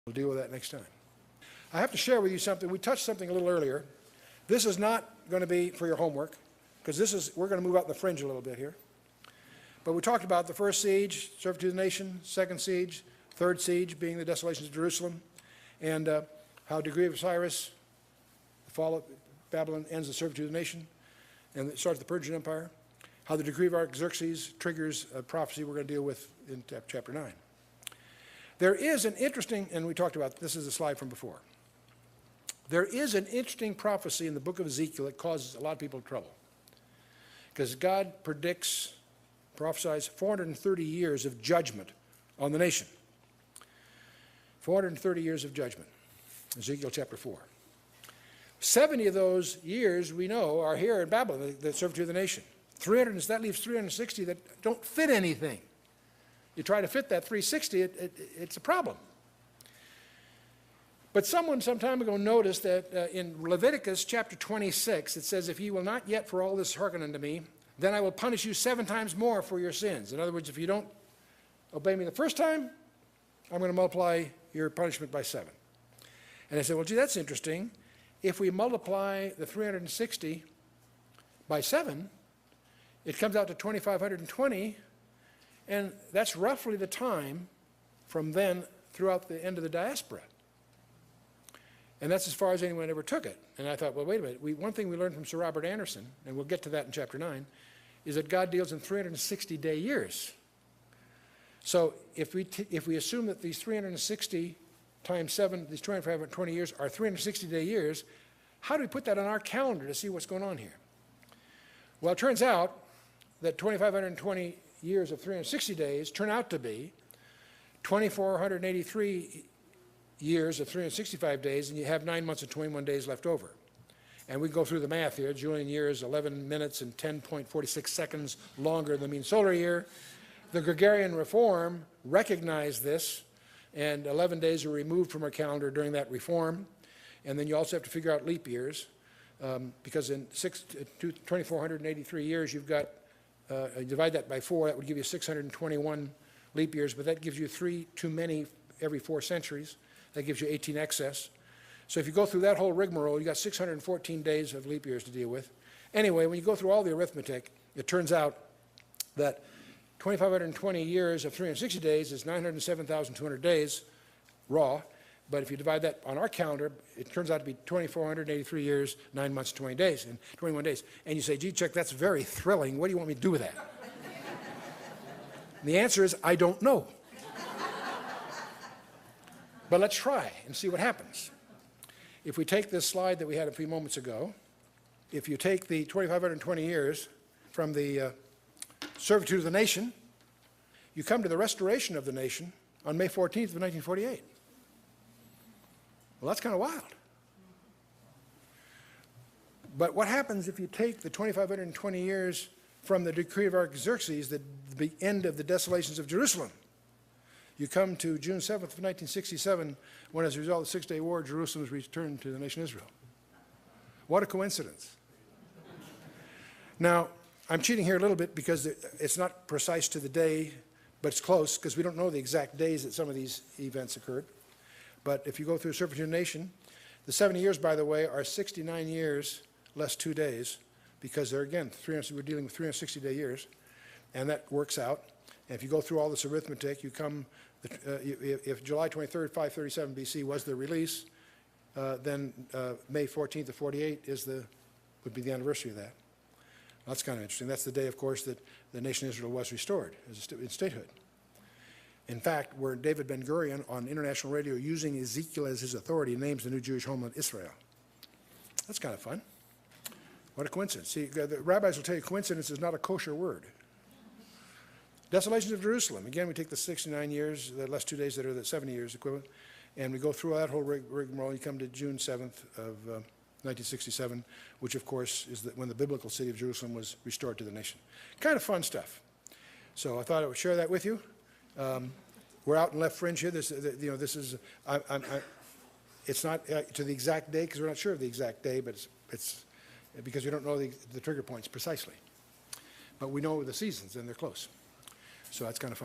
We'll deal with that next time. I have to share with you something. We touched something a little earlier. This is not going to be for your homework, because we're going to move out the fringe a little bit here. But we talked about the first siege, servitude of the nation, second siege, third siege being the desolations of Jerusalem, and how degree of Cyrus, the fall of Babylon, ends the servitude of the nation, and it starts the Persian Empire. How the decree of Artaxerxes triggers a prophecy we're going to deal with in chapter 9. There is an interesting, and we talked about, this is a slide from before. There is an interesting prophecy in the book of Ezekiel that causes a lot of people trouble. Because God prophesies 430 years of judgment on the nation. 430 years of judgment. Ezekiel chapter 4. 70 of those years, we know, are here in Babylon, the servitude of the nation. That leaves 360 that don't fit anything. You try to fit that 360, it's a problem. But someone some time ago noticed that in Leviticus chapter 26, it says, "If ye will not yet for all this hearken unto me, then I will punish you 7 times more for your sins." In other words, if you don't obey me the first time, I'm going to multiply your punishment by 7. And I said, well, gee, that's interesting. If we multiply the 360 by 7, it comes out to 2,520, and that's roughly the time from then throughout the end of the diaspora. And that's as far as anyone ever took it. And I thought, well, wait a minute. One thing we learned from Sir Robert Anderson, and we'll get to that in chapter 9, is that God deals in 360-day years. So if we assume that these 360 times 7, these 2,520 years are 360-day years, how do we put that on our calendar to see what's going on here? Well, it turns out that 2,520 years of 360 days turn out to be 2,483 years of 365 days, and you have 9 months and 21 days left over. And we go through the math here. Julian year is 11 minutes and 10.46 seconds longer than the mean solar year. The Gregorian reform recognized this, and 11 days are removed from our calendar during that reform. And then you also have to figure out leap years, because in 2,483 years, you've got, divide that by 4, that would give you 621 leap years, but that gives you 3 too many every 4 centuries. That gives you 18 excess. So if you go through that whole rigmarole, you got 614 days of leap years to deal with. Anyway, when you go through all the arithmetic, it turns out that 2,520 years of 360 days is 907,200 days raw. But if you divide that on our calendar, it turns out to be 2,483 years, 9 months, 20 days, and 21 days. And you say, gee, Chuck, that's very thrilling. What do you want me to do with that? And the answer is, I don't know. But let's try and see what happens. If we take this slide that we had a few moments ago, if you take the 2,520 years from the servitude of the nation, you come to the restoration of the nation on May 14th of 1948. Well, that's kind of wild. But what happens if you take the 2,520 years from the decree of Artaxerxes, the end of the desolations of Jerusalem? You come to June 7th of 1967, when as a result of the Six-Day War, Jerusalem was returned to the nation Israel. What a coincidence. Now, I'm cheating here a little bit because it's not precise to the day, but it's close, because we don't know the exact days that some of these events occurred. But if you go through servitude of the nation, the 70 years, by the way, are 69 years less 2 days, because they're, again, we're dealing with 360-day years, and that works out. And if you go through all this arithmetic, you come, if July 23rd, 537 BC was the release, then May 14th of 48 would be the anniversary of that. That's kind of interesting. That's the day, of course, that the nation Israel was restored in statehood. In fact, where David Ben-Gurion on international radio, using Ezekiel as his authority, names the new Jewish homeland Israel. That's kind of fun. What a coincidence. See, the rabbis will tell you coincidence is not a kosher word. Desolations of Jerusalem. Again, we take the 69 years, the last 2 days that are the 70 years equivalent, and we go through that whole rigmarole. You come to June 7th of 1967, which, of course, is when the biblical city of Jerusalem was restored to the nation. Kind of fun stuff. So I thought I would share that with you. We're out in left fringe here. This is, it's not to the exact day, because we're not sure of the exact day, but it's because we don't know the trigger points precisely. But we know the seasons, and they're close. So that's kind of fun.